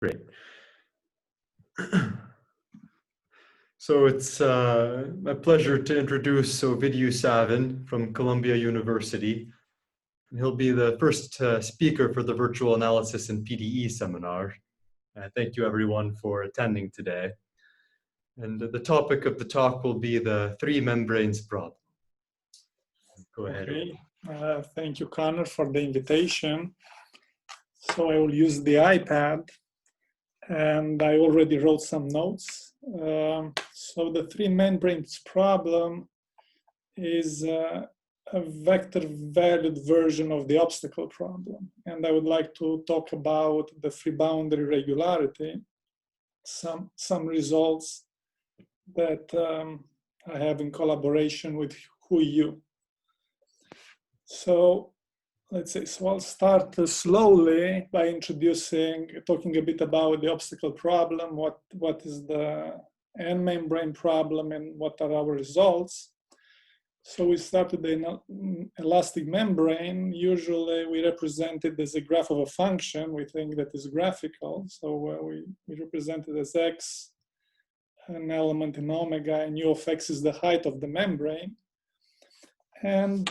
Great. So it's a pleasure to introduce Ovidiu Savin from Columbia University. He'll be the first speaker for the Virtual Analysis in PDE seminar. Thank you everyone for attending today. And the topic of the talk will be the three membranes problem. Go ahead. Okay. Thank you, Connor, for the invitation. So I will use the iPad, and I already wrote some notes. So the three membranes problem is a vector-valued version of the obstacle problem. And I would like to talk about the free boundary regularity, some results that I have in collaboration with Hui Yu. So let's say, so I'll start slowly by talking a bit about the obstacle problem, what is the end membrane problem, and what are our results. So we start with the elastic membrane. Usually we represent it as a graph of a function. We think that is graphical. So we represent it as x, an element in omega, and u of x is the height of the membrane. And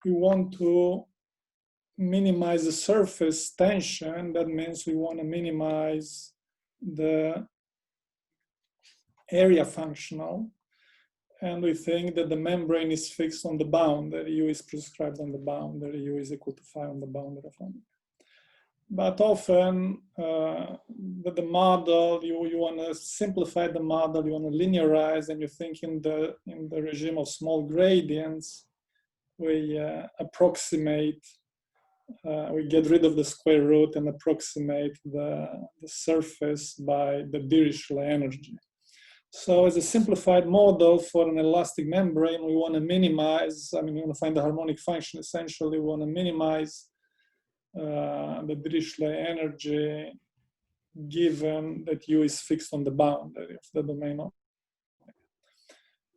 we want to minimize the surface tension. That means we want to minimize the area functional. And we think that the membrane is fixed on the boundary. U is prescribed on the boundary. U is equal to phi on the boundary of omega. But often, the model, you want to simplify the model, you want to linearize, and you think in the regime of small gradients, we approximate, we get rid of the square root and approximate the surface by the Dirichlet energy. So as a simplified model for an elastic membrane, we want to minimize, we want to find the harmonic function. Essentially, we want to minimize the Dirichlet energy given that U is fixed on the boundary of the domain of.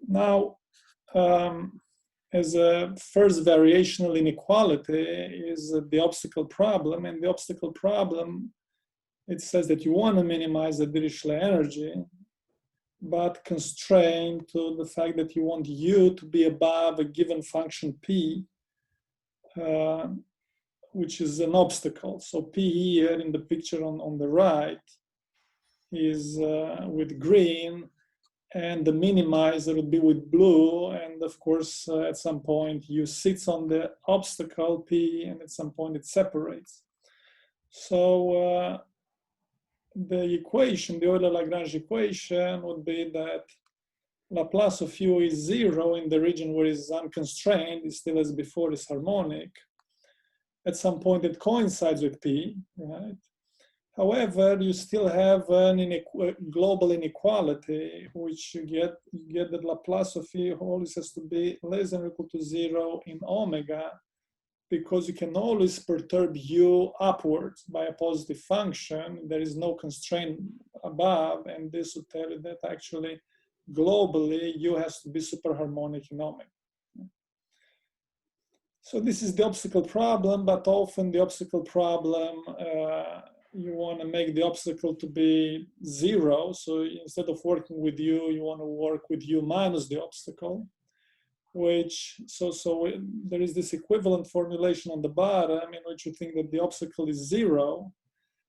Now, as a first variational inequality is the obstacle problem, and the obstacle problem, it says that you want to minimize the Dirichlet energy, but constrained to the fact that you want U to be above a given function P, which is an obstacle. So P here in the picture on the right is with green, and the minimizer would be with blue. And of course, at some point, U sits on the obstacle P, and at some point it separates. So the equation, the Euler-Lagrange equation, would be that Laplace of U is 0 in the region where it's unconstrained. It's still as before, is harmonic. At some point, it coincides with P, right? However, you still have an global inequality, which you get that Laplace of U always has to be less than or equal to 0 in omega, because you can always perturb U upwards by a positive function. There is no constraint above, and this would tell you that actually globally U has to be superharmonic in omega. So this is the obstacle problem, but often the obstacle problem, you want to make the obstacle to be 0. So instead of working with U, you want to work with U minus the obstacle, which, so there is this equivalent formulation on the bottom in which you think that the obstacle is 0,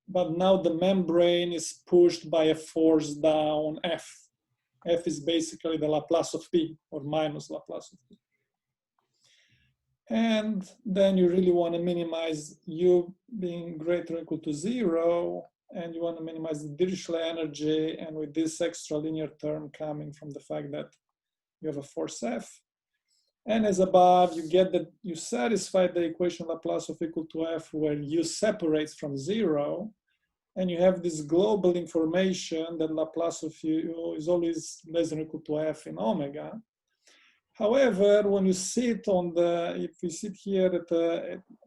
but now the membrane is pushed by a force down F. F is basically the Laplace of P, or minus Laplace of P. And then you really want to minimize U being greater or equal to 0, and you want to minimize the Dirichlet energy, and with this extra linear term coming from the fact that you have a force F. And as above, you get that you satisfy the equation Laplace of equal to F where U separates from 0, and you have this global information that Laplace of U is always less than or equal to F in omega. However, when you sit on if we sit here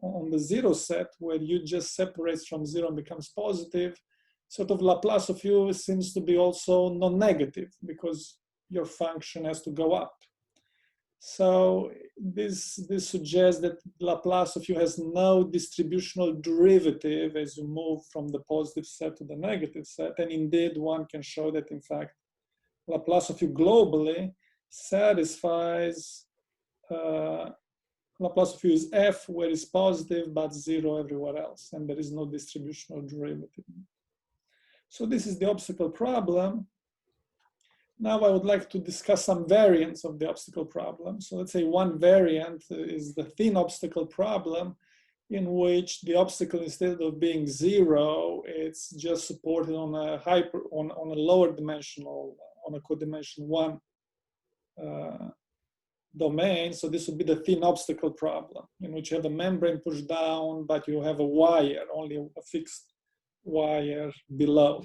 on the 0 set where U just separates from 0 and becomes positive, sort of Laplace of U seems to be also non-negative because your function has to go up. So this suggests that Laplace of U has no distributional derivative as you move from the positive set to the negative set. And indeed, one can show that, in fact, Laplace of U globally satisfies Laplace of U is F where it's positive, but 0 everywhere else. And there is no distributional derivative. So this is the obstacle problem. Now I would like to discuss some variants of the obstacle problem. So let's say one variant is the thin obstacle problem, in which the obstacle, instead of being 0, it's just supported on a lower dimensional, on a codimension 1 domain. So this would be the thin obstacle problem, in which you have a membrane pushed down, but you have a wire, only a fixed wire below.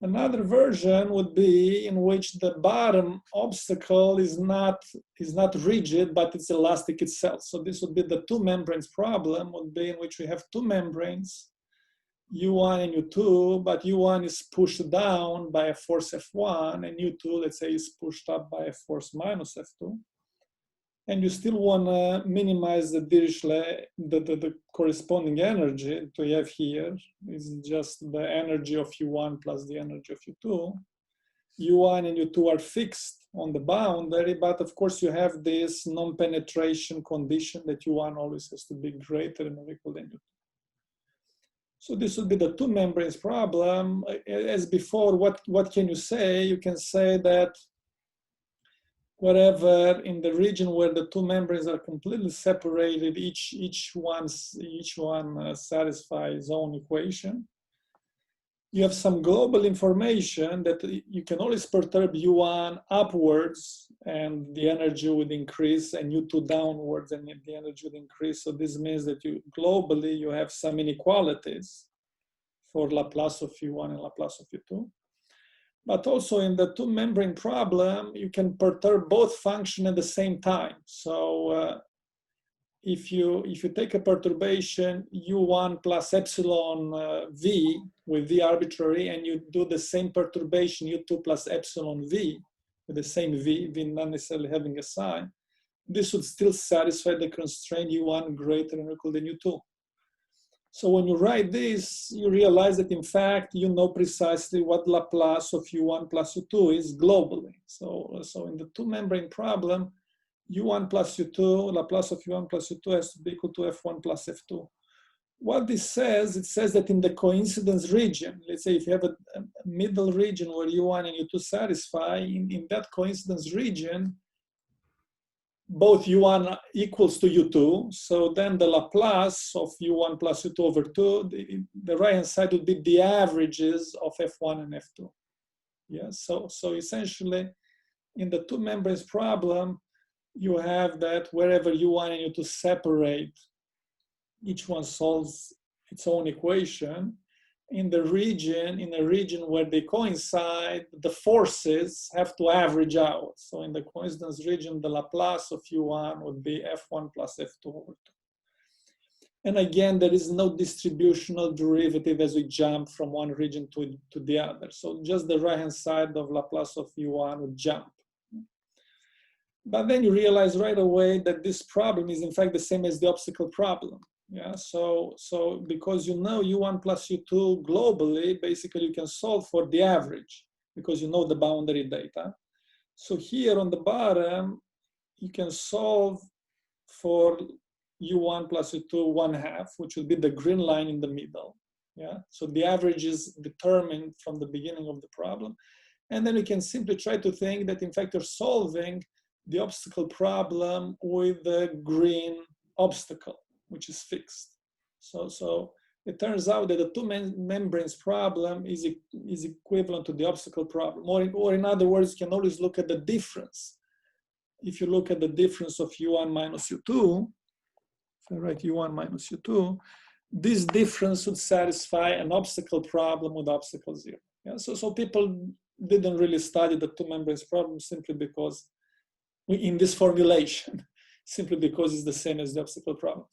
Another version would be in which the bottom obstacle is not rigid, but it's elastic itself. So this would be the two membranes problem, would be in which we have two membranes, U1 and U2, but U1 is pushed down by a force F1, and U2, let's say, is pushed up by a force minus F2. And you still want to minimize the Dirichlet, the corresponding energy to have here is just the energy of U1 plus the energy of U2. U1 and U2 are fixed on the boundary, but of course you have this non-penetration condition that U1 always has to be greater than or equal than U2. So this would be the two membranes problem. As before, what can you say? You can say that wherever in the region where the two membranes are completely separated, each one satisfies its own equation. You have some global information that you can always perturb U1 upwards and the energy would increase, and U2 downwards and the energy would increase. So this means that globally you have some inequalities for Laplace of U1 and Laplace of U2. But also in the two membrane problem, you can perturb both functions at the same time. So if you take a perturbation U1 plus epsilon V with V arbitrary, and you do the same perturbation U2 plus epsilon V with the same V not necessarily having a sign, this would still satisfy the constraint U1 greater than or equal than U2. So when you write this, you realize that in fact, you know precisely what Laplace of U1 plus U2 is globally. So in the two membrane problem, U1 plus U2, Laplace of U1 plus U2 has to be equal to F1 plus F2. What this says, it says that in the coincidence region, let's say if you have a middle region where U1 and U2 satisfy, in that coincidence region, both U1 equals to U2, so then the Laplace of U1 plus U2 over 2, the right-hand side would be the averages of F1 and F2. Yeah, so essentially, in the two membranes problem, you have that wherever U1 and U2 separate, each one solves its own equation. In a region where they coincide, the forces have to average out. So in the coincidence region, the Laplace of U1 would be F1 plus F2 over 2. And again, there is no distributional derivative as we jump from one region to the other. So just the right-hand side of Laplace of U1 would jump. But then you realize right away that this problem is in fact the same as the obstacle problem. Yeah, so because you know U1 plus U2 globally, basically you can solve for the average because you know the boundary data. So here on the bottom, you can solve for U1 plus U2 1/2, which will be the green line in the middle. Yeah, so the average is determined from the beginning of the problem. And then we can simply try to think that in fact you're solving the obstacle problem with the green obstacle, which is fixed. So it turns out that the two membranes problem is equivalent to the obstacle problem. Or in other words, you can always look at the difference. If you look at the difference of U1 minus U2, if I write U1 minus U2, this difference would satisfy an obstacle problem with obstacle 0. Yeah? So people didn't really study the two membranes problem simply because in this formulation, simply because it's the same as the obstacle problem.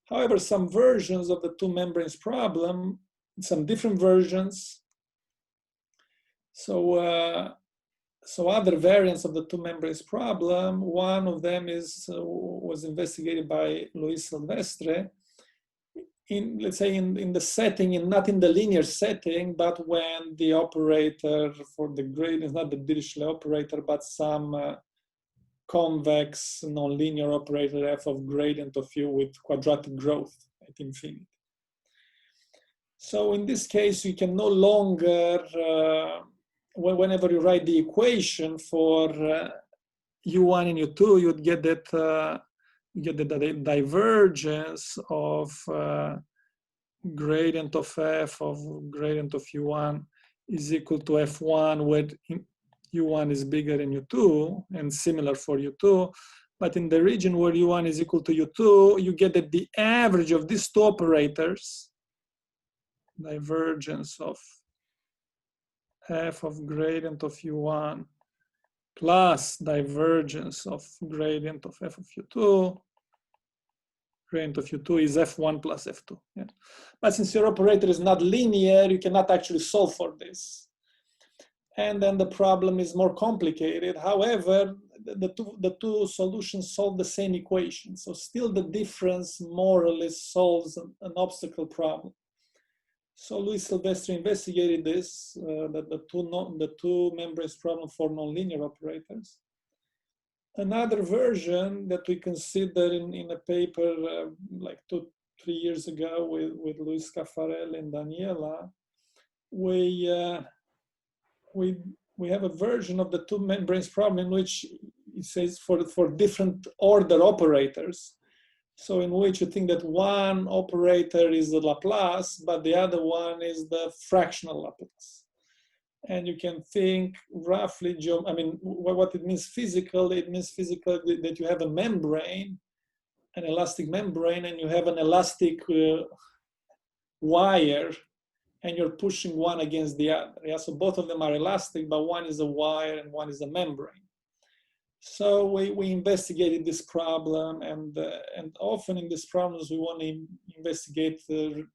However, some versions of the two membranes problem, some different versions. So So other variants of the two membranes problem, one of them was investigated by Luis Silvestre in, let's say, in the setting, not in the linear setting, but when the operator for the gradient is not the Dirichlet operator, but some convex nonlinear operator f of gradient of u with quadratic growth at infinity. So in this case, you can no longer, whenever you write the equation for u1 and u2, you'd get that the divergence of gradient of f of gradient of u1 is equal to f1, where u1 is bigger than u2, and similar for u2. But in the region where u1 is equal to u2, you get that the average of these two operators, divergence of f of gradient of u1 plus divergence of gradient of f of u2, gradient of u2 is f1 plus f2. Yeah. But since your operator is not linear, you cannot actually solve for this. And then the problem is more complicated. However, the two solutions solve the same equation. So still the difference more or less solves an obstacle problem. So Luis Silvestre investigated this, the two membranes problem for nonlinear operators. Another version that we consider in a paper like 2-3 years ago with Luis Caffarel and Daniela, we have a version of the two membranes problem in which it says for different order operators. So in which you think that one operator is the Laplace, but the other one is the fractional Laplace. And you can think roughly, I mean, what it means physically, it means physically that you have a membrane, an elastic membrane, and you have an elastic wire, and you're pushing one against the other. Yeah? So both of them are elastic, but one is a wire and one is a membrane. So we investigated this problem, and often in these problems we want to investigate the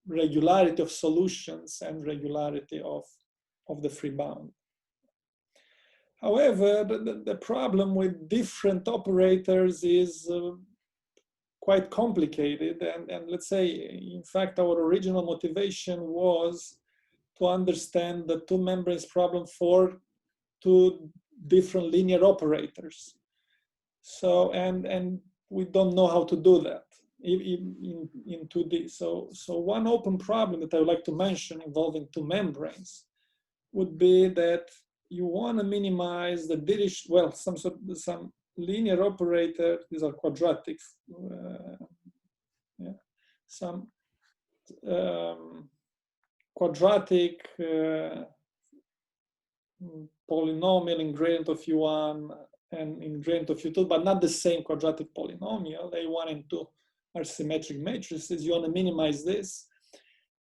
regularity of solutions and regularity of the free bound. However, the problem with different operators is quite complicated, and let's say, in fact, our original motivation was to understand the two membranes problem for two different linear operators. So, and we don't know how to do that in 2D. So one open problem that I would like to mention involving two membranes would be that you want to minimize the Dirichlet, well, some linear operator, these are quadratic, yeah, some quadratic polynomial in gradient of u1 and in gradient of u2, but not the same quadratic polynomial. A1 and 2 are symmetric matrices. You want to minimize this.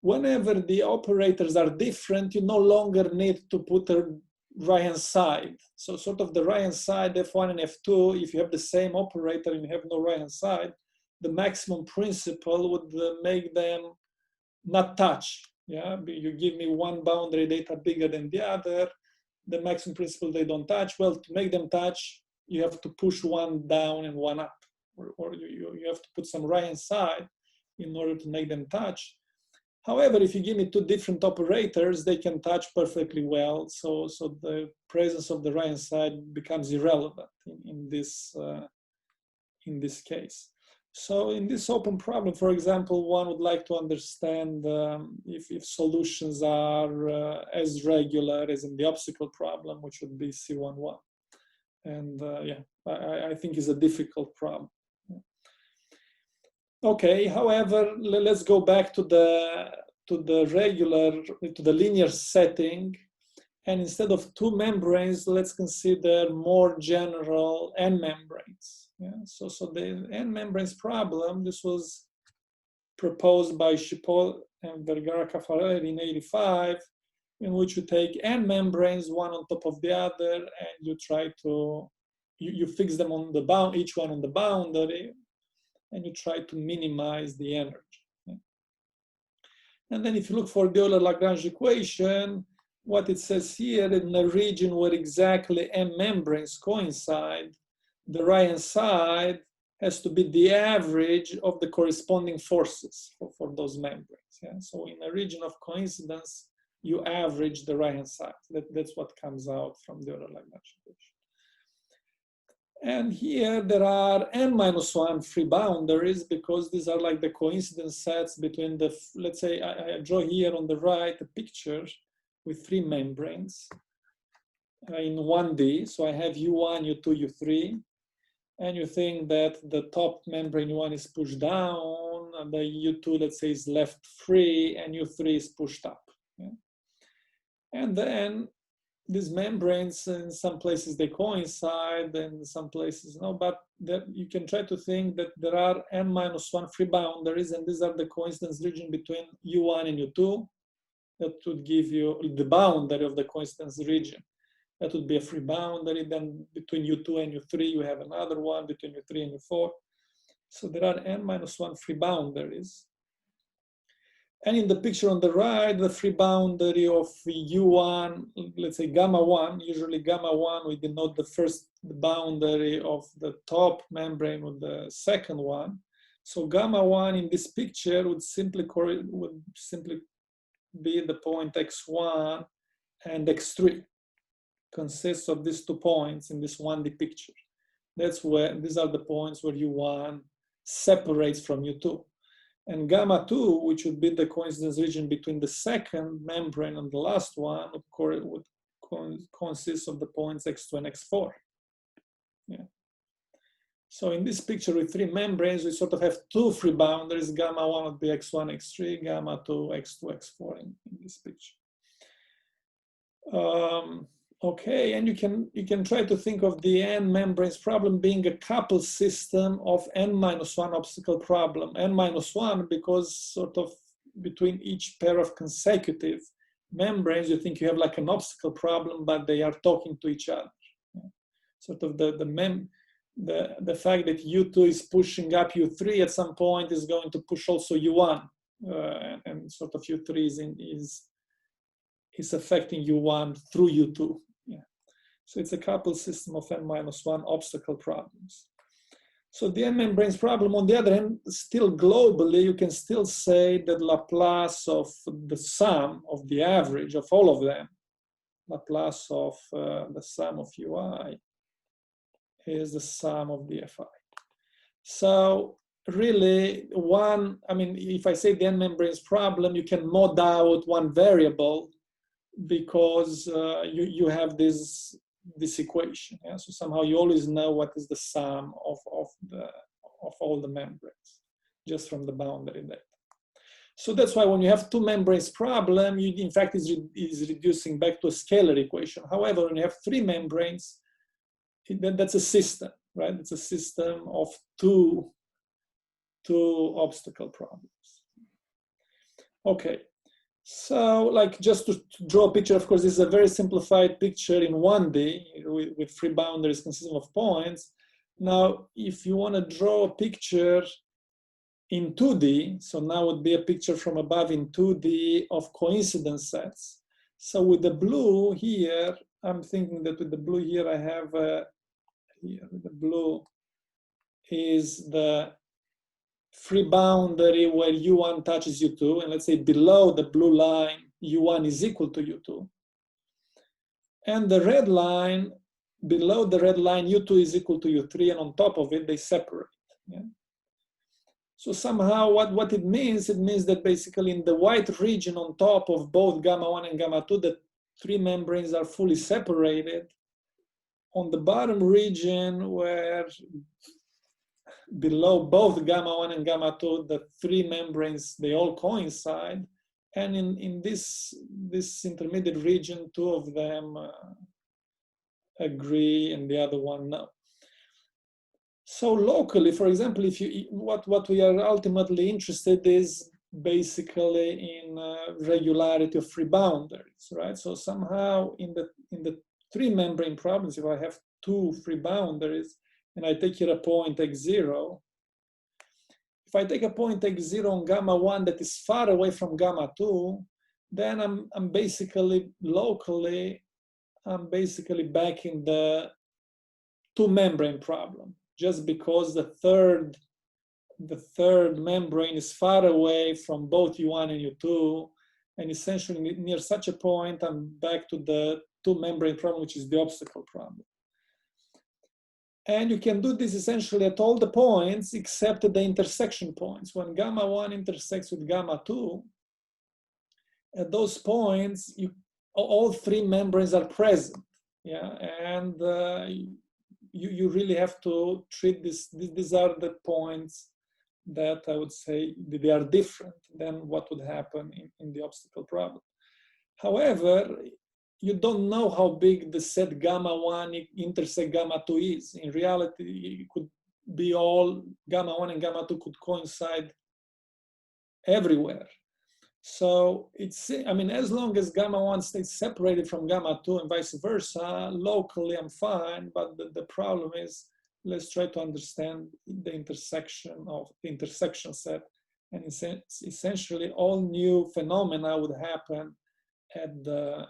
Whenever the operators are different, you no longer need to put a right-hand side. So sort of the right-hand side, f1 and f2, if you have the same operator and you have no right-hand side, the maximum principle would make them not touch. Yeah, you give me one boundary data bigger than the other, the maximum principle they don't touch. Well, to make them touch, you have to push one down and one up, or you have to put some right-hand side in order to make them touch. However, if you give me two different operators, they can touch perfectly well. So the presence of the right-hand side becomes irrelevant in this case. So in this open problem, for example, one would like to understand if solutions are as regular as in the obstacle problem, which would be C11. And yeah, I think is a difficult problem. Okay, however, let's go back to the linear setting, and instead of two membranes, let's consider more general N membranes. Yeah, so the N membranes problem, this was proposed by Chipotle and Vergara-Caffarel in '85, in which you take N membranes, one on top of the other, and you try to, you fix them on the bound, each one on the boundary, and you try to minimize the energy. Yeah. And then if you look for the Euler-Lagrange equation, what it says here, in a region where exactly M membranes coincide, the right-hand side has to be the average of the corresponding forces for those membranes. Yeah? So in a region of coincidence, you average the right-hand side. That's what comes out from the Euler-Lagrange equation. And here there are n-1 free boundaries, because these are like the coincidence sets between the, let's say I draw here on the right a picture with 3 membranes in 1D. So I have U1, U2, U3. And you think that the top membrane U1 is pushed down, and the U2, let's say, is left free, and U3 is pushed up. Yeah? And then these membranes, in some places they coincide, and in some places no, but that you can try to think that there are n-1 free boundaries, and these are the coincidence region between U1 and U2. That would give you the boundary of the coincidence region. That would be a free boundary. Then between U2 and U3, you have another one, between U3 and U4. So there are n-1 free boundaries. And in the picture on the right, the free boundary of U1, let's say gamma 1, usually gamma 1, we denote the first boundary of the top membrane with the second one. So gamma 1 in this picture would simply be the point x1 and x3. Consists of these 2 points in this 1D picture. That's where, these are the points where U1 separates from U2. And gamma 2, which would be the coincidence region between the second membrane and the last one, of course, would consist of the points x2 and x4. Yeah. So in this picture with 3 membranes, we sort of have 2 free boundaries. Gamma 1 would be x1, x3, gamma 2, x2, x4 in this picture. Okay, and you can try to think of the n membranes problem being a coupled system of n-1 obstacle problem. N-1 because sort of between each pair of consecutive membranes, you think you have like an obstacle problem, but they are talking to each other. Yeah. Sort of the fact that U2 is pushing up U3 at some point is going to push also U1, and sort of U3 is affecting U1 through U2. Yeah. So it's a coupled system of n-1 obstacle problems. So the n-membranes problem, on the other hand, still globally, you can still say that Laplace of the sum of the average of all of them, Laplace of the sum of Ui, is the sum of the Fi. So really if I say the n-membranes problem, you can mod out one variable because you have this equation. Yeah? So somehow you always know what is the sum of all the membranes just from the boundary data. So that's why when you have 2 membranes problem, you in fact is reducing back to a scalar equation. However, when you have 3 membranes, that's a system, right? It's a system of two obstacle problems. Okay. So, like, just to draw a picture, of course, this is a very simplified picture in 1D with free boundaries consisting of points. Now, if you want to draw a picture in 2D, so now would be a picture from above in 2D of coincidence sets. So with the blue here, I'm thinking that with the blue here, I have here, with the blue is the free boundary where U1 touches U2, and let's say below the blue line, U1 is equal to U2. And the red line, below the red line, U2 is equal to U3, and on top of it, they separate. Yeah? So somehow what it means that basically in the white region on top of both gamma 1 and gamma 2, the 3 membranes are fully separated. On the bottom region where below both gamma 1 and gamma 2, the 3 membranes, they all coincide. And in this intermediate region, 2 of them agree and the other one no. So locally, for example, if you what we are ultimately interested is basically in regularity of free boundaries, right? So somehow in the 3 membrane problems, if I have 2 free boundaries, and I take here a point x0. If I take a point x0 on gamma 1 that is far away from gamma 2, then I'm basically locally, I'm basically back in the two membrane problem, just because the third membrane is far away from both U1 and U2, and essentially near such a point, I'm back to the two membrane problem, which is the obstacle problem. And you can do this essentially at all the points except at the intersection points. When gamma 1 intersects with gamma 2, at those points, all three membranes are present. Yeah, and you really have to treat this. These are the points that I would say they are different than what would happen in the obstacle problem. However, you don't know how big the set gamma 1 intersect gamma 2 is. In reality, it could be all gamma 1 and gamma 2 could coincide everywhere. So it's, I mean, as long as gamma 1 stays separated from gamma 2 and vice versa, locally I'm fine, but the problem is, let's try to understand the intersection of the intersection set. And essentially all new phenomena would happen at the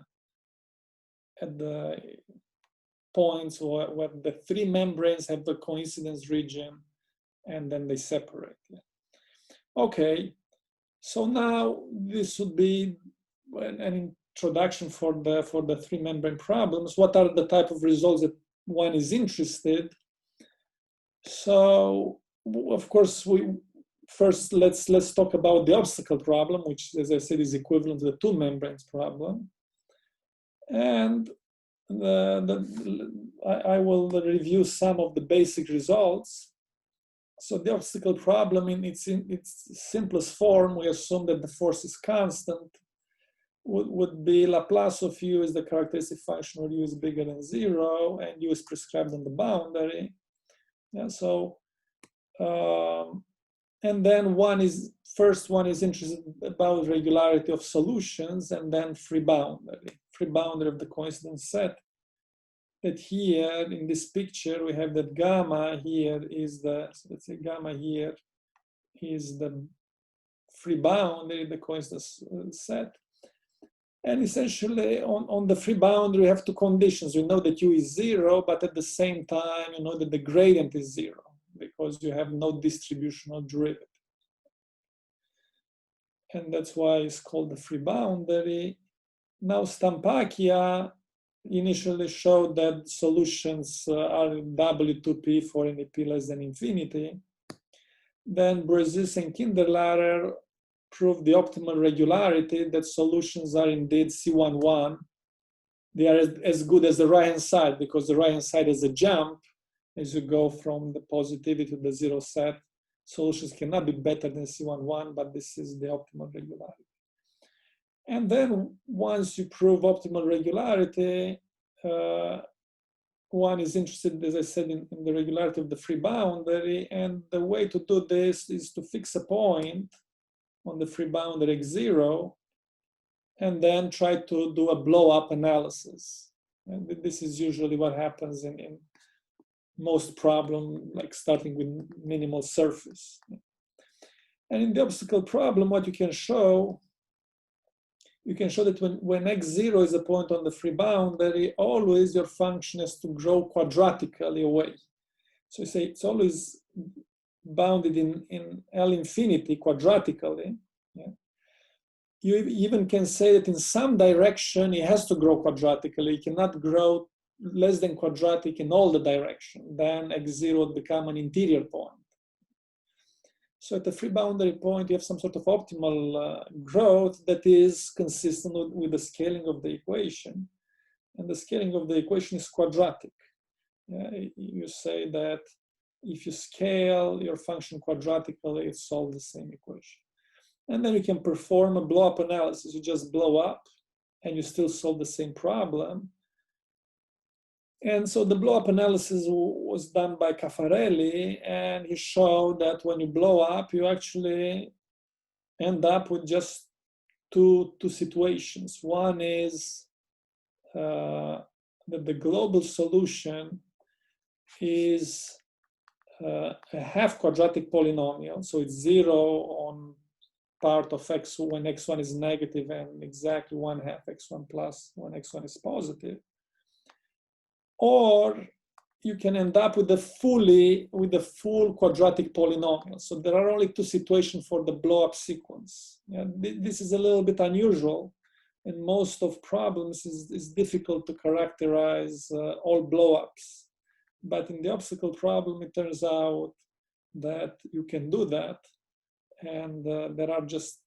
points where the three membranes have the coincidence region and then they separate. Okay, so now this would be an introduction for the three membrane problems. What are the type of results that one is interested? So of course first let's talk about the obstacle problem, which, as I said, is equivalent to the two membranes problem. And I will review some of the basic results. So the obstacle problem in its simplest form, we assume that the force is constant, would be Laplace of U is the characteristic function where U is bigger than 0 and U is prescribed on the boundary. Yeah, so, and then one is interested about regularity of solutions, and then free boundary of the coincidence set. That here in this picture we have that gamma here is let's say gamma here is the free boundary, the coincidence set. And essentially on the free boundary we have two conditions. We know that U is 0, but at the same time you know that the gradient is 0 because you have no distributional derivative. And that's why it's called the free boundary. Now Stampacchia initially showed that solutions are W2P for any P less than infinity. Then Brazis and Kinderlarer proved the optimal regularity, that solutions are indeed C11. They are as good as the right-hand side because the right-hand side is a jump as you go from the positivity to the 0 set. Solutions cannot be better than C11, but this is the optimal regularity. And then once you prove optimal regularity, one is interested, as I said, in the regularity of the free boundary. And the way to do this is to fix a point on the free boundary x0 and then try to do a blow-up analysis. And this is usually what happens in most problems, like starting with minimal surface. And in the obstacle problem, what you can show that when x0 is a point on the free boundary, always your function has to grow quadratically away. So you say it's always bounded in L infinity quadratically. Yeah. You even can say that in some direction it has to grow quadratically. It cannot grow less than quadratic in all the direction. Then x0 would become an interior point. So at the free boundary point, you have some sort of optimal growth that is consistent with the scaling of the equation. And the scaling of the equation is quadratic. You say that if you scale your function quadratically, it solves the same equation. And then you can perform a blow-up analysis. You just blow up and you still solve the same problem. And so the blow-up analysis was done by Caffarelli, and he showed that when you blow up, you actually end up with just two situations. One is that the global solution is a half quadratic polynomial, so it's 0 on part of x when x1 is negative and exactly 1/2 x1 plus when x1 is positive. Or you can end up with the full quadratic polynomial. So there are only two situations for the blow-up sequence. Yeah, this is a little bit unusual. In most of problems, it's difficult to characterize all blow-ups. But in the obstacle problem, it turns out that you can do that. And there are just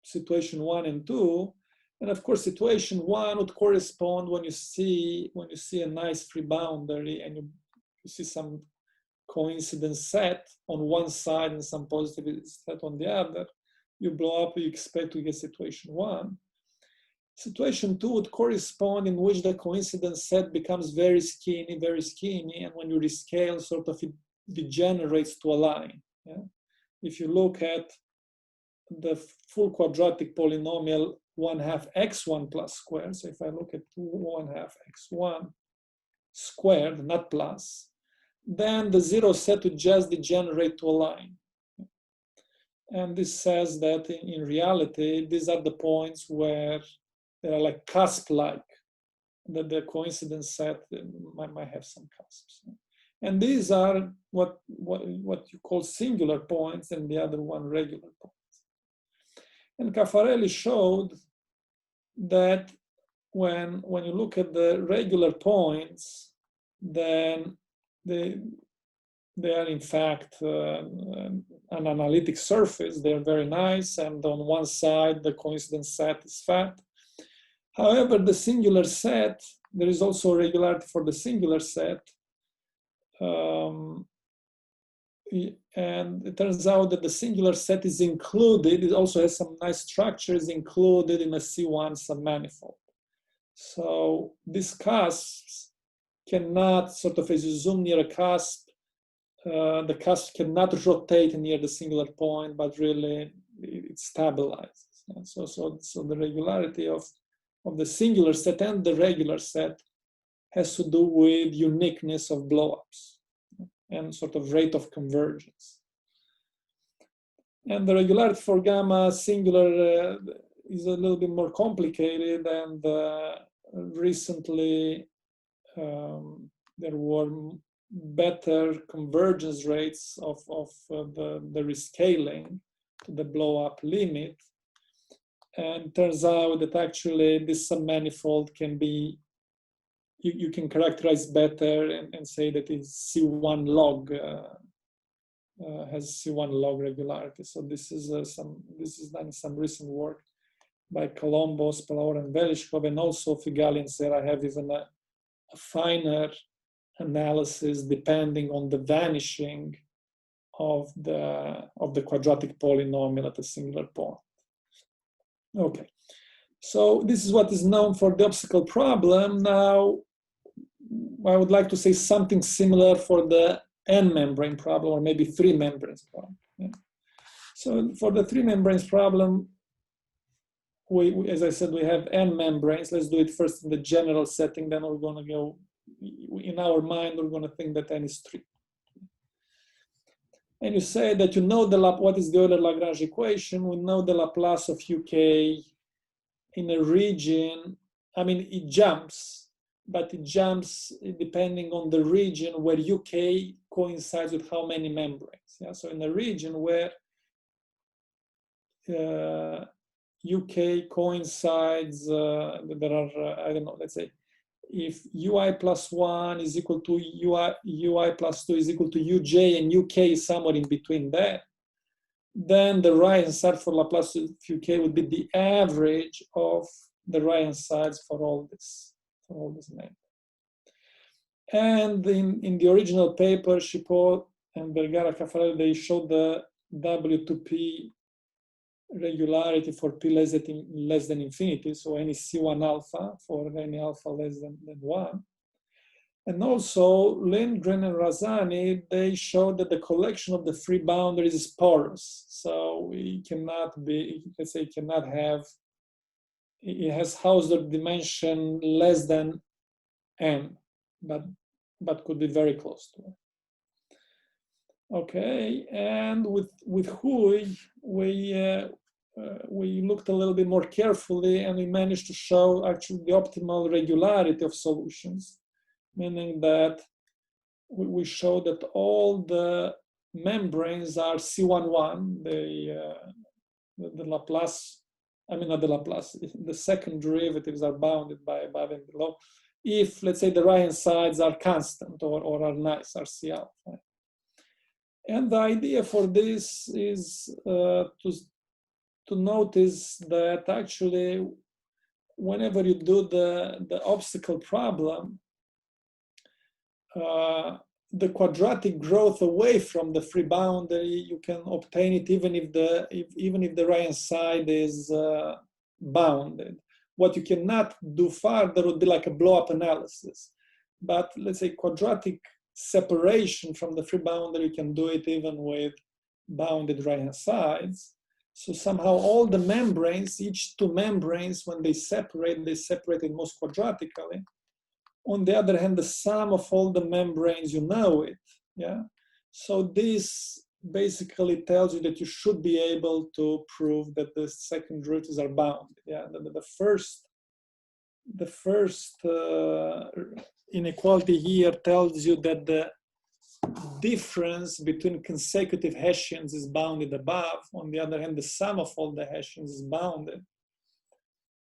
situation 1 and 2. And of course, situation 1 would correspond when you see a nice free boundary and you see some coincidence set on one side and some positive set on the other. You blow up, you expect to get situation 1. Situation 2 would correspond in which the coincidence set becomes very skinny, and when you rescale, sort of it degenerates to a line. Yeah? If you look at the full quadratic polynomial 1/2 x1 plus squared, so if I look at 1/2 x1 squared, not plus, then the zero set would just degenerate to a line. And this says that in reality, these are the points where they are like cusp-like, that the coincidence set might have some cusps. And these are what you call singular points, and the other one regular points. And Caffarelli showed that when you look at the regular points, then they are in fact an analytic surface. They're very nice, and on one side the coincidence set is fat. However, the singular set, there is also a regularity for the singular set. And it turns out that the singular set is included, it also has some nice structures included in a C1 submanifold. So these cusps cannot, sort of as you zoom near a cusp, the cusp cannot rotate near the singular point, but really it stabilizes. And so the regularity of the singular set and the regular set has to do with uniqueness of blowups and sort of rate of convergence. And the regularity for gamma singular is a little bit more complicated, and recently there were better convergence rates of the rescaling to the blow-up limit. And turns out that actually this submanifold can be, you can characterize better and say that it's C1 log, has C1 log regularity. So this is done some recent work by Colombo, Spalor, and Velishkov, and also Figali and Serra have even a finer analysis depending on the vanishing of the quadratic polynomial at a singular point. Okay, so this is what is known for the obstacle problem. Now, I would like to say something similar for the n-membrane problem, or maybe 3 membranes problem. Yeah. So for the 3 membranes problem, we, as I said, we have n membranes. Let's do it first in the general setting, then we're going to go, in our mind, we're going to think that n is 3. And you say that you know what is the Euler-Lagrange equation. We know the Laplace of UK in a region. I mean, it jumps, but it jumps depending on the region where UK coincides with how many membranes. Yeah? So in a region where UK coincides, there are, I don't know, let's say, if ui plus 1 is equal to ui plus 2 is equal to uj, and uk is somewhere in between that, then the right-hand side for Laplace of uk would be the average of the right-hand sides for all this name. And in the original paper, Shippo and Vergara Caffarelli, they showed the W2P regularity for p less than infinity, so any C1 alpha for any alpha less than 1. And also Lindgren and Razzani, they showed that the collection of the free boundaries is porous. So it cannot be, let's say, it cannot have, it has Hausdorff dimension less than n, but could be very close to it. Okay, and with Hui, we looked a little bit more carefully, and we managed to show actually the optimal regularity of solutions, meaning that we show that all the membranes are C11, the Laplace, I mean not the Laplace, the second derivatives are bounded by above and below, if, let's say, the right-hand sides are constant or are nice, are C alpha. And the idea for this is to notice that actually whenever you do the obstacle problem, the quadratic growth away from the free boundary, you can obtain it even if the right-hand side is bounded. What you cannot do further would be like a blow-up analysis. But let's say quadratic separation from the free boundary, you can do it even with bounded right-hand sides. So somehow all the membranes, each two membranes, when they separate it most quadratically. On the other hand, the sum of all the membranes, you know it, yeah? So this basically tells you that you should be able to prove that the second derivatives are bounded, yeah? The first inequality here tells you that the difference between consecutive Hessians is bounded above. On the other hand, the sum of all the Hessians is bounded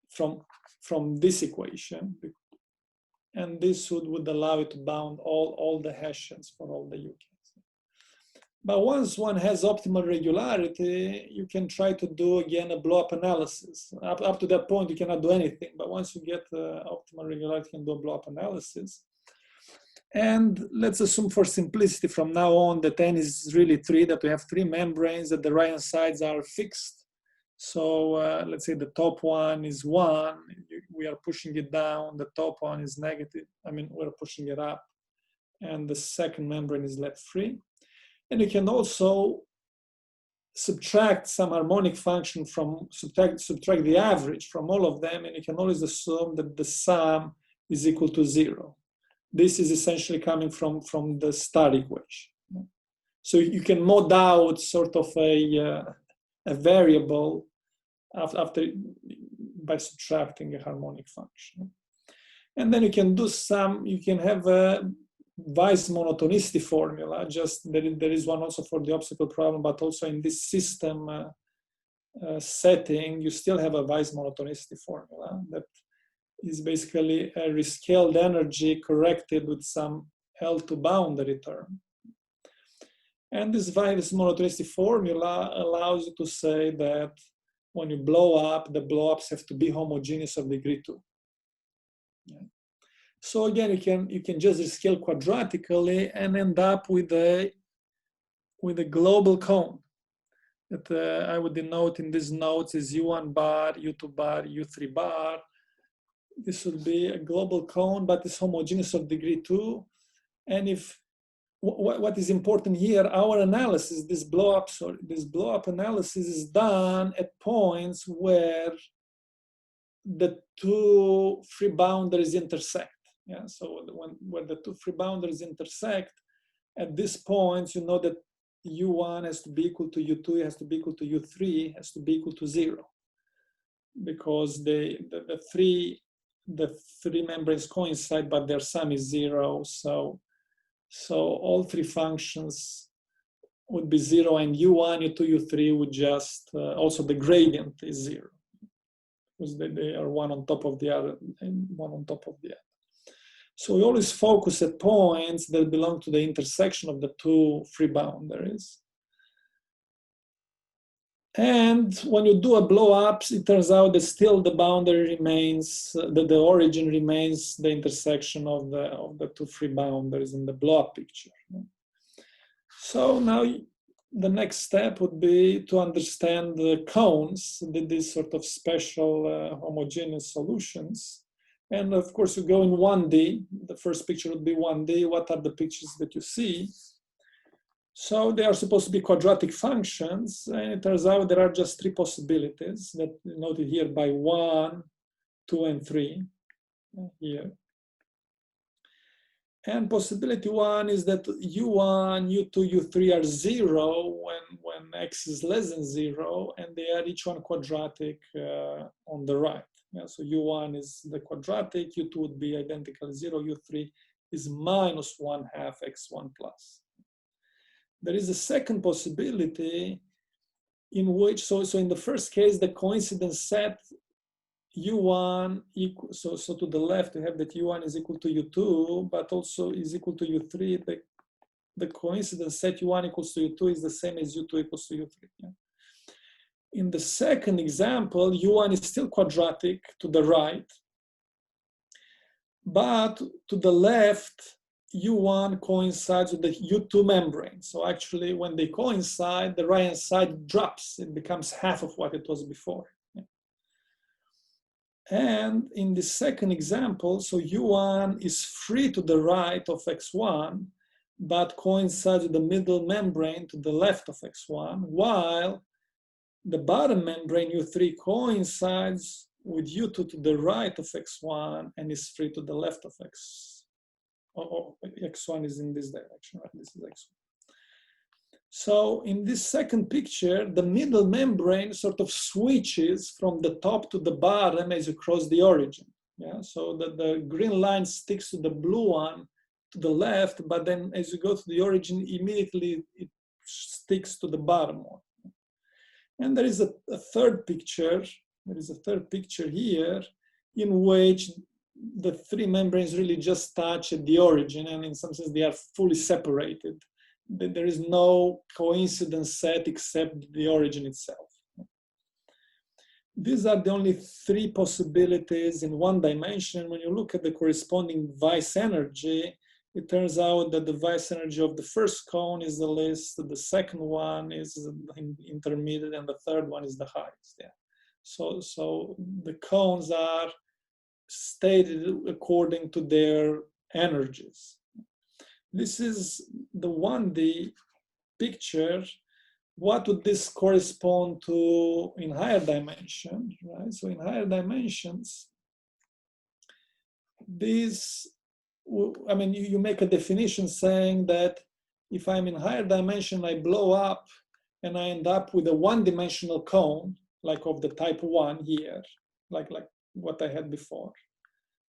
from this equation. And this would allow you to bound all the Hessians for all the UKs. But once one has optimal regularity, you can try to do again a blow-up analysis. Up to that point, you cannot do anything. But once you get optimal regularity, you can do a blow-up analysis. And let's assume for simplicity from now on that n is really 3, that we have 3 membranes, that the right-hand sides are fixed. So let's say the top one is 1, we are pushing it down, the top one is negative, I mean, we're pushing it up, and the second membrane is left free. And you can also subtract some harmonic function from, subtract the average from all of them, and you can always assume that the sum is equal to 0. This is essentially coming from the star equation. So you can mod out sort of a variable after by subtracting a harmonic function. And then you can do you can have a Weiss monotonicity formula, just there is one also for the obstacle problem, but also in this system setting, you still have a Weiss monotonicity formula that is basically a rescaled energy corrected with some L2 boundary term. And this Weiss monotonicity formula allows you to say that when you blow up, the blow-ups have to be homogeneous of degree 2. Yeah. So again, you can just rescale quadratically and end up with a global cone that I would denote in these notes as U1 bar, U2 bar, U3 bar. This would be a global cone, but it's homogeneous of degree 2. And if what is important here, our analysis, this blow-up analysis is done at points where the two free boundaries intersect. Yeah, so where the two free boundaries intersect, at this point, you know that U1 has to be equal to U2, it has to be equal to U3, has to be equal to 0, because the three membranes coincide, but their sum is 0. So all 3 functions would be 0, and U1, U2, U3 would just, also the gradient is 0, because they are one on top of the other and one on top of the other. So we always focus at points that belong to the intersection of the two free boundaries. And when you do a blow-up, it turns out that still the boundary remains, that the origin remains the intersection of the two free boundaries in the blow-up picture. So now the next step would be to understand the cones, these sort of special homogeneous solutions. And of course, you go in 1D. The first picture would be 1D. What are the pictures that you see? So they are supposed to be quadratic functions, and it turns out there are just 3 possibilities that are noted here by 1, 2, and 3 here. And possibility one is that U1, U2, U3 are 0 when x is less than 0, and they are each one quadratic on the right. Yeah, so U1 is the quadratic, U2 would be identical 0, U3 is minus 1/2 x1 plus. There is a second possibility in which, so in the first case, the coincidence set U1 equal, so to the left we have that U1 is equal to U2, but also is equal to U3. The coincidence set U1 equals to U2 is the same as U2 equals to U3. Yeah? In the second example, U1 is still quadratic to the right, but to the left, U1 coincides with the U2 membrane. So actually, when they coincide, the right-hand side drops. It becomes half of what it was before. Yeah. And in the second example, so U1 is free to the right of X1, but coincides with the middle membrane to the left of X1, while the bottom membrane, U3, coincides with U2 to the right of X1 and is free to the left of X. X1 is in this direction, right? This is X1. So in this second picture, the middle membrane sort of switches from the top to the bottom as you cross the origin. Yeah, so the green line sticks to the blue one to the left, but then as you go to the origin, immediately it sticks to the bottom one. And there is a third picture. There is a third picture here in which the three membranes really just touch at the origin, and in some sense they are fully separated. There is no coincidence set except the origin itself. These are the only three possibilities in one dimension. When you look at the corresponding Weiss energy, it turns out that the Weiss energy of the first cone is the least, the second one is intermediate, and the third one is the highest. Yeah. So the cones are stated according to their energies. This is the 1D picture. What would this correspond to in higher dimension, right? So in higher dimensions, this, I mean, you make a definition saying that if I'm in higher dimension, I blow up and I end up with a one-dimensional cone, like of the type 1 here, like what I had before.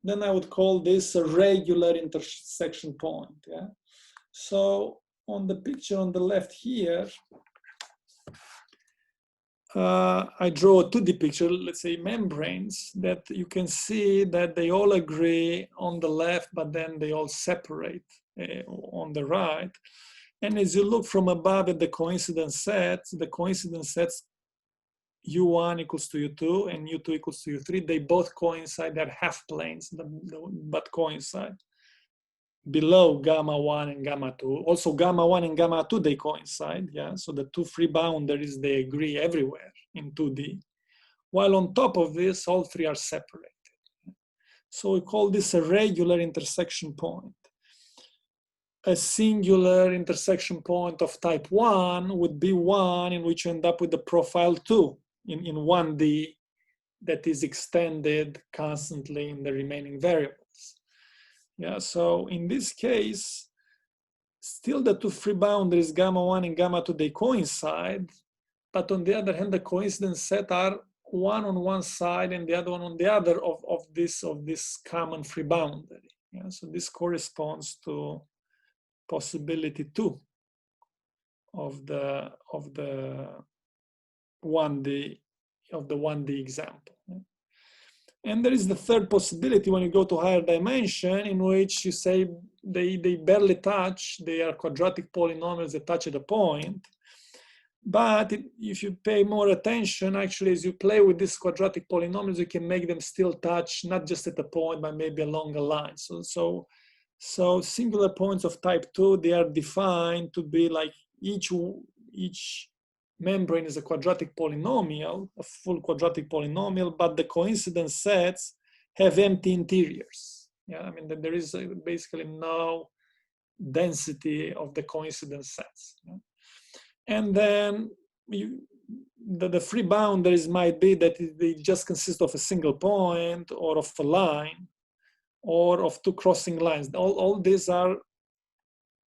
Then I would call this a regular intersection point. Yeah. So on the picture on the left here, I draw a 2D picture, let's say membranes, that you can see that they all agree on the left, but then they all separate on the right. And as you look from above at the coincidence sets U1 equals to U2 and U2 equals to U3, they both coincide, they're half planes, but coincide. Below gamma 1 and gamma 2. Also gamma 1 and gamma 2, they coincide, yeah? So the two free boundaries, they agree everywhere in 2D. While on top of this, all three are separated. So we call this a regular intersection point. A singular intersection point of type 1 would be one in which you end up with the profile 2 in 1D that is extended constantly in the remaining variables. Yeah, so in this case, still the two free boundaries, gamma 1 and gamma 2, they coincide, but on the other hand, the coincidence set are one on one side and the other one on the other of this common free boundary. Yeah, so this corresponds to possibility 2 of the 1D example. And there is the third possibility when you go to higher dimension, in which you say they barely touch, they are quadratic polynomials that touch at a point. But if you pay more attention, actually, as you play with these quadratic polynomials, you can make them still touch, not just at a point, but maybe along a line. So singular points of type 2, they are defined to be like each membrane is a quadratic polynomial, a full quadratic polynomial, but the coincidence sets have empty interiors. Yeah, I mean, there is basically no density of the coincidence sets. Yeah? And then the free boundaries might be that they just consist of a single point or of a line, or of two crossing lines. All these are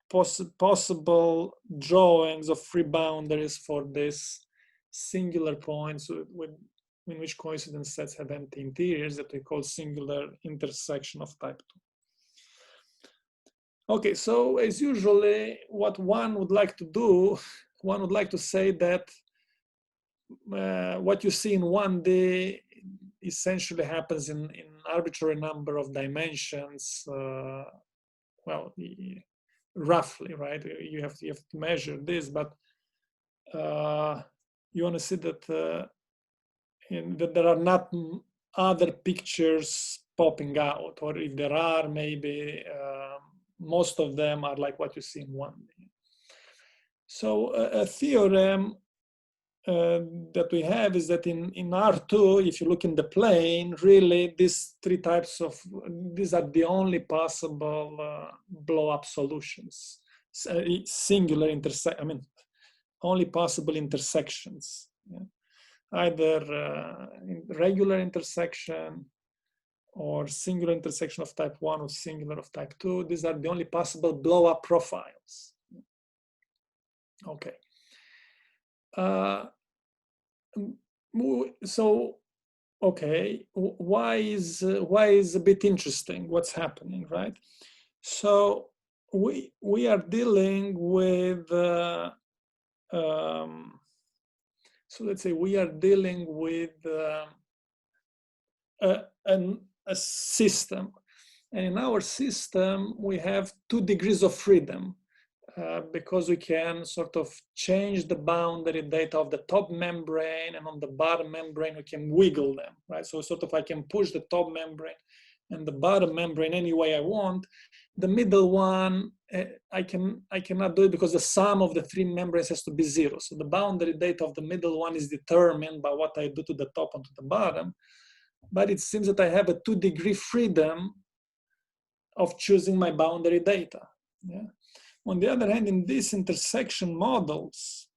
possible drawings of free boundaries for this singular points in which coincidence sets have empty interiors that we call singular intersection of type 2. Okay, so as usually, what one would like to do, one would like to say that what you see in 1D essentially happens in arbitrary number of dimensions, well, roughly, right? You have to measure this, but you want to see that, that there are not other pictures popping out, or if there are, maybe most of them are like what you see in 1D. So a theorem that we have is that in R2, if you look in the plane, really these three types of, these are the only possible blow-up solutions. Singular only possible intersections. Yeah? Either regular intersection or singular intersection of type 1 or singular of type 2. These are the only possible blow-up profiles. Okay. So, okay, why is a bit interesting what's happening, right? So we are dealing with so let's say we are dealing with a system, and in our system we have 2 degrees of freedom. Because we can sort of change the boundary data of the top membrane, and on the bottom membrane we can wiggle them, right? So sort of I can push the top membrane and the bottom membrane any way I want. The middle one, I cannot do it because the sum of the 3 membranes has to be 0. So the boundary data of the middle one is determined by what I do to the top and to the bottom. But it seems that I have a 2-degree freedom of choosing my boundary data. Yeah. On the other hand, in these intersection models,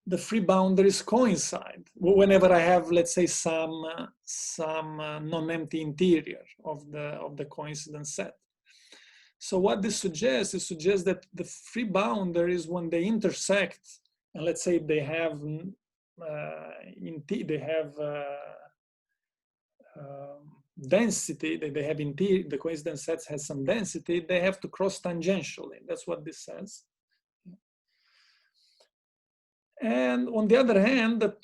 the free boundaries coincide whenever I have, let's say, some non-empty interior of the coincidence set. So what this suggests that the free boundaries, when they intersect, and let's say they have density, they have interior, the coincidence sets has some density, they have to cross tangentially. That's what this says. And on the other hand, that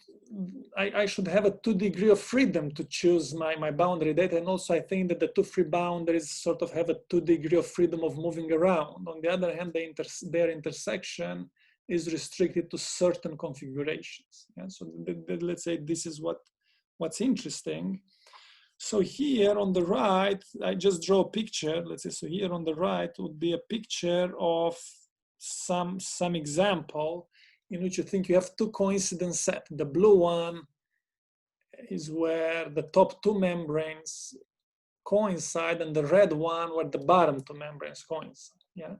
I should have a 2-degree of freedom to choose my boundary data. And also I think that the 2 free boundaries sort of have a 2-degree of freedom of moving around. On the other hand, their intersection is restricted to certain configurations. Yeah? So let's say this is what's interesting. So here on the right, I just draw a picture. Let's say, so here on the right would be a picture of some example in which you think you have 2 coincidence sets. The blue one is where the top 2 membranes coincide, and the red one where the bottom 2 membranes coincide. Yeah,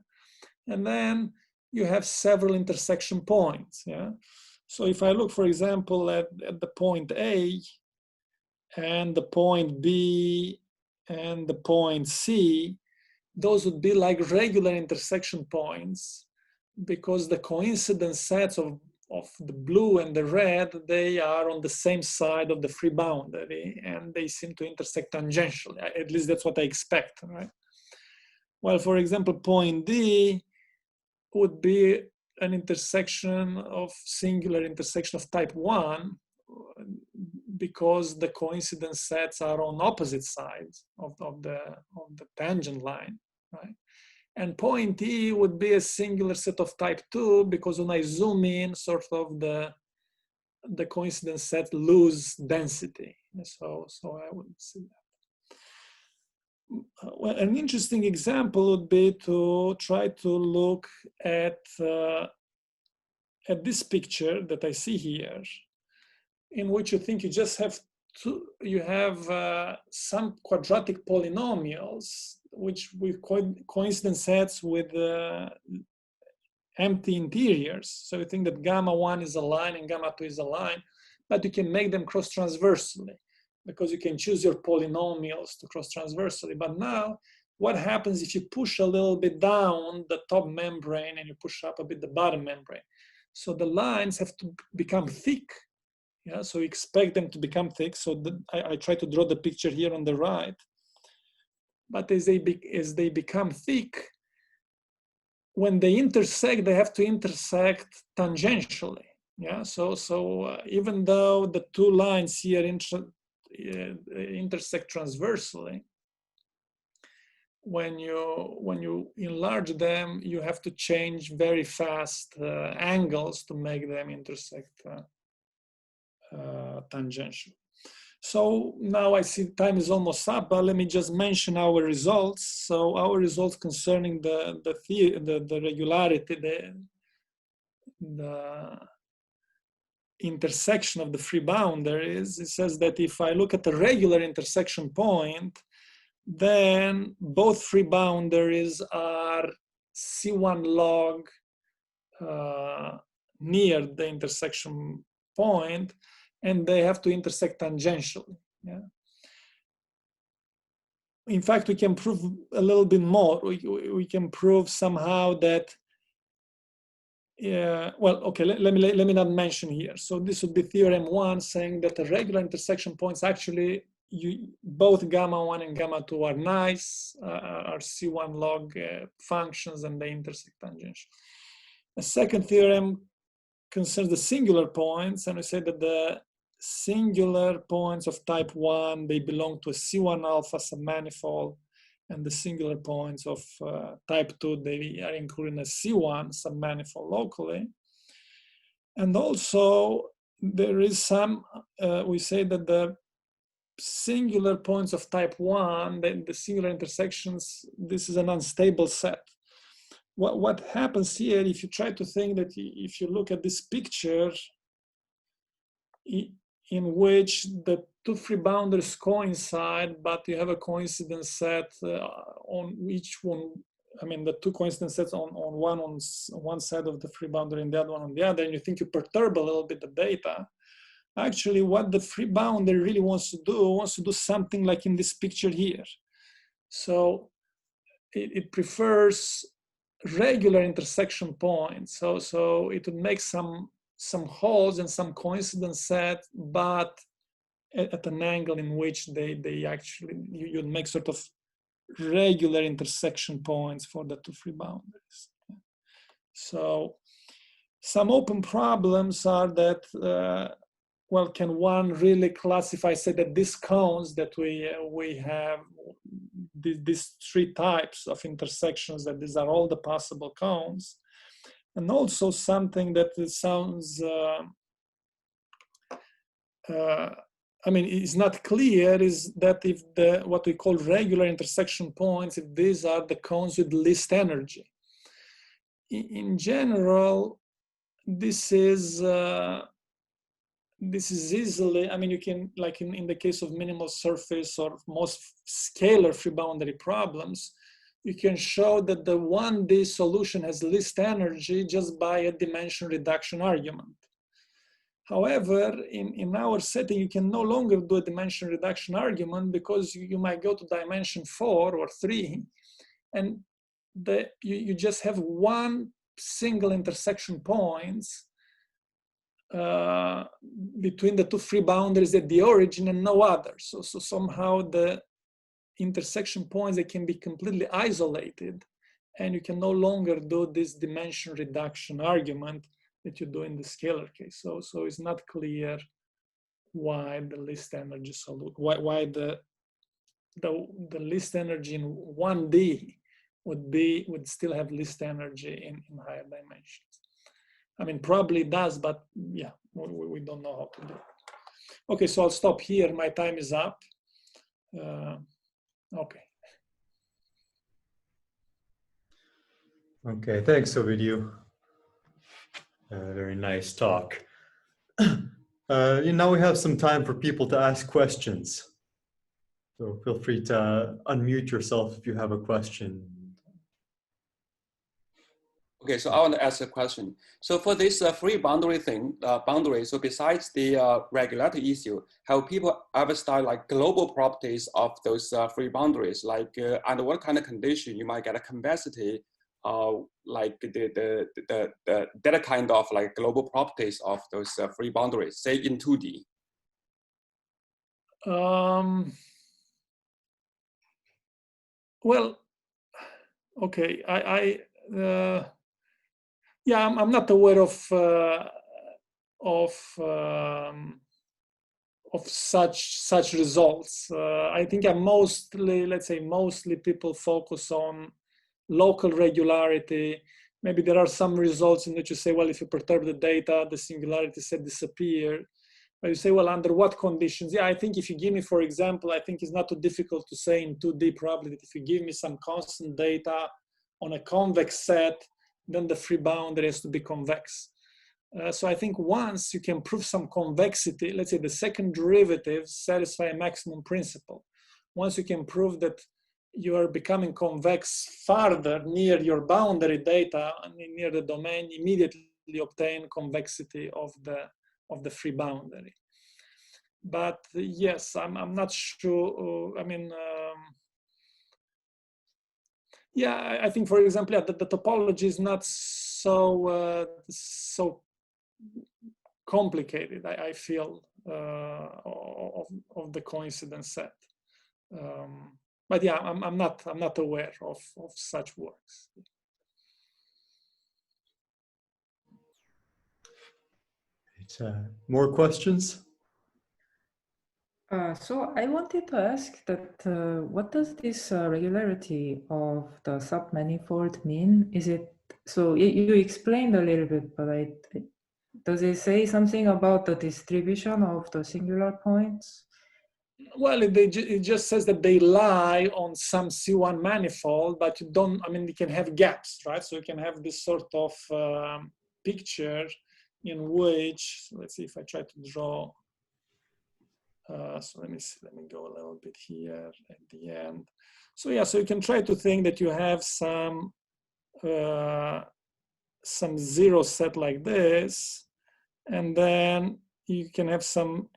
and then you have several intersection points. Yeah, so if I look, for example, at the point A, and the point B, and the point C, those would be like regular intersection points, because the coincidence sets of the blue and the red, they are on the same side of the free boundary, and they seem to intersect tangentially. At least that's what I expect, right? Well, for example, point D would be an intersection of singular intersection of type 1, because the coincidence sets are on opposite sides of the tangent line, right? And point E would be a singular set of type 2, because when I zoom in, sort of the coincidence set lose density. So I would see that. Well, an interesting example would be to try to look at this picture that I see here, in which you think you just have some quadratic polynomials, which with coincidence sets with empty interiors. So you think that gamma 1 is a line and gamma 2 is a line, but you can make them cross transversally. because you can choose your polynomials to cross transversally. But now, what happens if you push a little bit down the top membrane and you push up a bit the bottom membrane? So the lines have to become thick. Yeah, so expect them to become thick. So I try to draw the picture here on the right. But as they become thick, when they intersect, they have to intersect tangentially. Yeah, so even though the two lines here intersect transversely, when you enlarge them, you have to change very fast angles to make them intersect tangentially. So now I see time is almost up, but let me just mention our results. So our results concerning the regularity, the intersection of the free boundaries, it says that if I look at the regular intersection point, then both free boundaries are C1 log near the intersection point, and they have to intersect tangentially. Yeah. In fact, we can prove a little bit more. We can prove somehow that. Well, okay. Let me not mention here. So this would be theorem 1, saying that the regular intersection points actually both gamma 1 and gamma 2 are nice, are C1 log functions, and they intersect tangentially. A second theorem concerns the singular points, and we say that the singular points of type 1, they belong to a C1 alpha submanifold, and the singular points of type 2, they are included in a C1 submanifold locally. And also there is some, we say that the singular points of type 1, the singular intersections, this is an unstable set. What happens here, if you try to think that if you look at this picture in which the two free boundaries coincide, but you have a coincidence set on each one, I mean the two coincidence sets on one side of the free boundary and the other one on the other, and you think you perturb a little bit the data. Actually, what the free boundary really wants to do something like in this picture here. So it prefers regular intersection points. So it would make some holes and some coincidence set, but at an angle in which they actually, you'd make sort of regular intersection points for the two free boundaries. So some open problems are that, well, can one really classify, say that these cones that we have, these three types of intersections, that these are all the possible cones? And also something that sounds, I mean, it's not clear, is that if what we call regular intersection points, if these are the cones with least energy. In general, this is easily, I mean, you can, like in the case of minimal surface or most scalar free boundary problems, you can show that the 1D solution has least energy just by a dimension reduction argument. However, in our setting, you can no longer do a dimension reduction argument because you might go to dimension 4 or 3, and you just have one single intersection points between the two free boundaries at the origin and no other. So somehow the intersection points, they can be completely isolated, and you can no longer do this dimension reduction argument that you do in the scalar case. So it's not clear why the least energy solution, why the least energy in 1D would still have least energy in higher dimensions. I mean, probably it does, but yeah, we don't know how to do it. Okay, so I'll stop here. My time is up. Okay. Okay, thanks, Ovidiu. Very nice talk. Now we have some time for people to ask questions. So feel free to unmute yourself if you have a question. Okay, so I want to ask a question. So for this free boundary thing, so besides the regularity issue, have people ever studied like global properties of those free boundaries? Like under what kind of condition you might get a convexity, like the that kind of like global properties of those free boundaries, say in 2D? Well, okay, yeah, I'm not aware of such results. I think let's say mostly people focus on local regularity. Maybe there are some results in which you say, well, if you perturb the data, the singularity set disappear. But you say, well, under what conditions? Yeah, I think if you give me, for example, I think it's not too difficult to say in 2D probably that if you give me some constant data on a convex set, then the free boundary has to be convex. So I think once you can prove some convexity, let's say the second derivatives satisfy a maximum principle. Once you can prove that you are becoming convex farther near your boundary data and near the domain, immediately obtain convexity of the free boundary. But yes, I'm not sure. Yeah, I think, for example, the topology is not so complicated, I feel, of the coincidence set. But yeah, I'm not aware of such works. More questions? So I wanted to ask that what does this regularity of the submanifold mean? Is it, so you explained a little bit, but does it say something about the distribution of the singular points? Well, it just says that they lie on some C1 manifold, but you don't, you can have gaps, right? So you can have this sort of picture in which, let's see if I try to draw. So let me go a little bit here at the end. So yeah, so you can try to think that you have some zero set like this, and then you can have some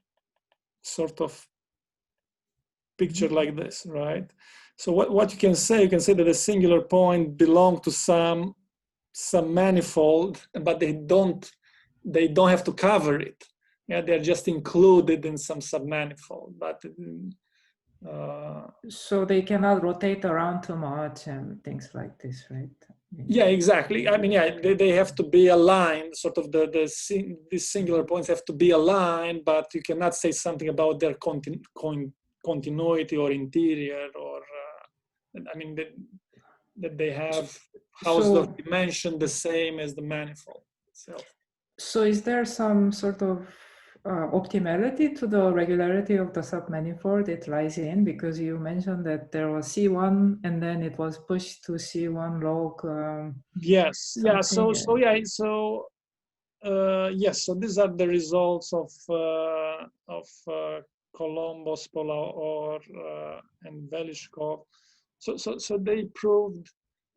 sort of picture like this, right? So what you can say that a singular point belongs to some manifold, but they don't have to cover it. Yeah, they're just included in some submanifold, but so they cannot rotate around too much and things like this, right? Yeah, exactly. Yeah, they have to be aligned. Sort of these singular points have to be aligned, but you cannot say something about their continuity or interior, or that they have Hausdorff dimension the same as the manifold itself. So is there some sort of optimality to the regularity of the submanifold it lies in? Because you mentioned that there was C1 and then it was pushed to C1 log. Yes. Yeah. Yes. So these are the results of Colombo, Spola, and Velishkov. So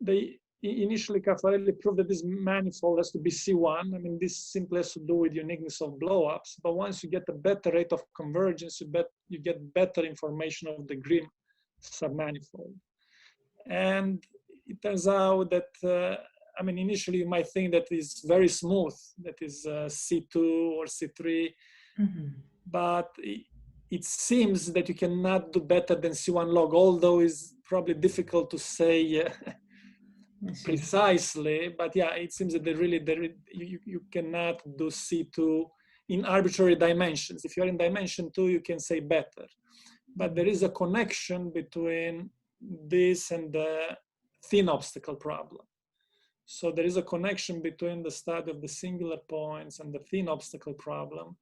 they initially Caffarelli proved that this manifold has to be C1. This simply has to do with uniqueness of blowups. But once you get a better rate of convergence, you get better information of the Grimm submanifold. And it turns out that, initially you might think that is very smooth, that is C2 or C3, but it seems that you cannot do better than C1 log, although it's probably difficult to say precisely, but yeah, it seems that you cannot do C2 in arbitrary dimensions. If you're in dimension 2, you can say better. But there is a connection between this and the thin obstacle problem. So there is a connection between the study of the singular points and the thin obstacle problem.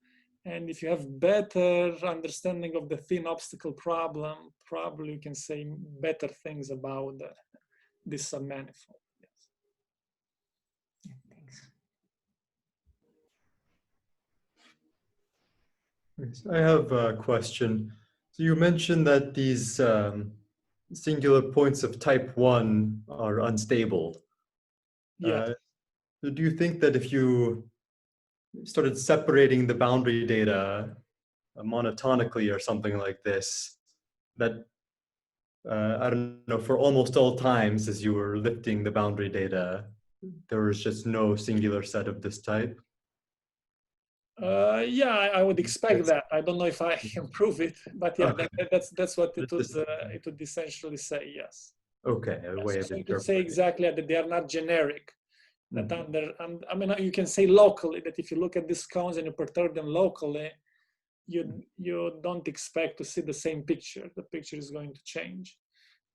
And if you have better understanding of the thin obstacle problem, probably you can say better things about this submanifold. Yes. Yeah, thanks. I have a question. So you mentioned that these singular points of type 1 are unstable. Yeah. Do you think that if you started separating the boundary data monotonically or something like this, that I don't know, for almost all times as you were lifting the boundary data, there was just no singular set of this type? Yeah, I would expect that. I don't know if I can prove it, but yeah, Okay. that's what it Just- would essentially say. Yes. Okay, a way of So you could say interpreting. exactly that they are not generic. That Mhm. I mean, you can say locally that if you look at these cones and you perturb them locally, you don't expect to see the same picture. The picture is going to change.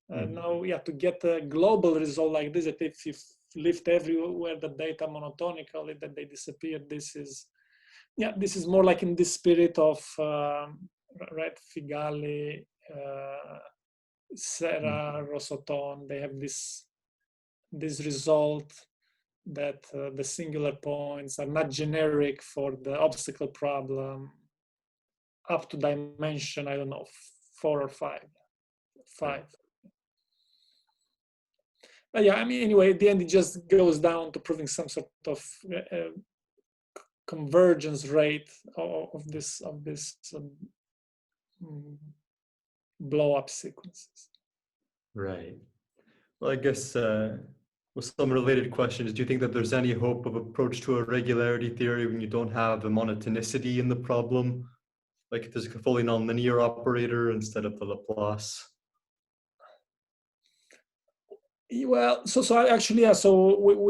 Now, yeah, to get a global result like this, that if you lift everywhere the data monotonically, that they disappear, this is more like in the spirit of right, Figali, Serra, Rosoton. They have this result that the singular points are not generic for the obstacle problem up to dimension, I don't know, 4 or 5. But yeah, I mean, anyway, at the end, it just goes down to proving some sort of convergence rate of this blow-up sequences. Right. Well, I guess with some related questions, do you think that there's any hope of approach to a regularity theory when you don't have a monotonicity in the problem? Like if there's a fully nonlinear operator instead of the Laplace? Well, so actually, yeah. So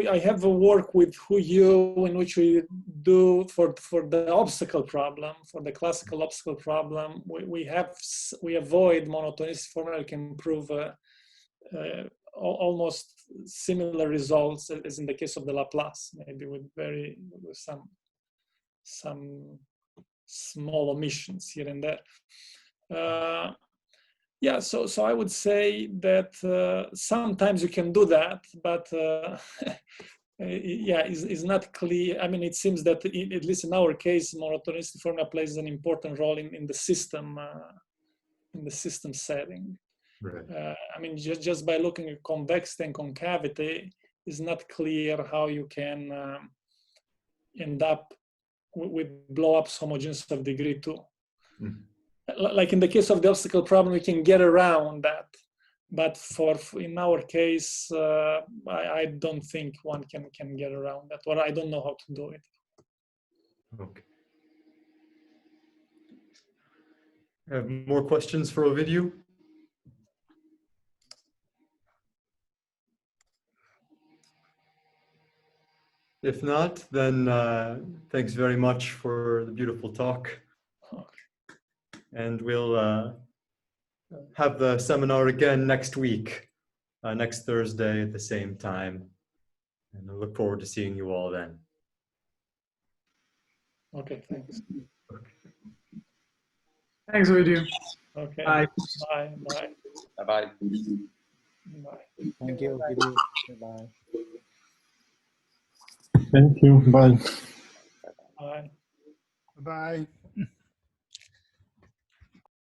I have a work with Hui Yu in which we do for the obstacle problem, for the classical obstacle problem. We avoid monotonicity formula. We can prove almost similar results as in the case of the Laplace, maybe with some small omissions here and there. Yeah, so I would say that sometimes you can do that, but yeah, it's not clear. I mean, it seems that at least in our case, monotonicity formula plays an important role in the system setting. Right. I mean, just by looking at convexity and concavity, it's not clear how you can end up with blow-ups homogeneous of degree 2. Like in the case of the obstacle problem, we can get around that. But in our case, I don't think one can get around that, or I don't know how to do it. Okay. Have more questions for Ovidiu? If not, then thanks very much for the beautiful talk. And we'll have the seminar again next week, next Thursday at the same time. And I look forward to seeing you all then. Okay, thanks. Thanks, Ovidiu. Okay. Bye. Bye. Bye. Bye-bye. Bye. Thank you. Bye. Thank you. Bye. Bye. Bye.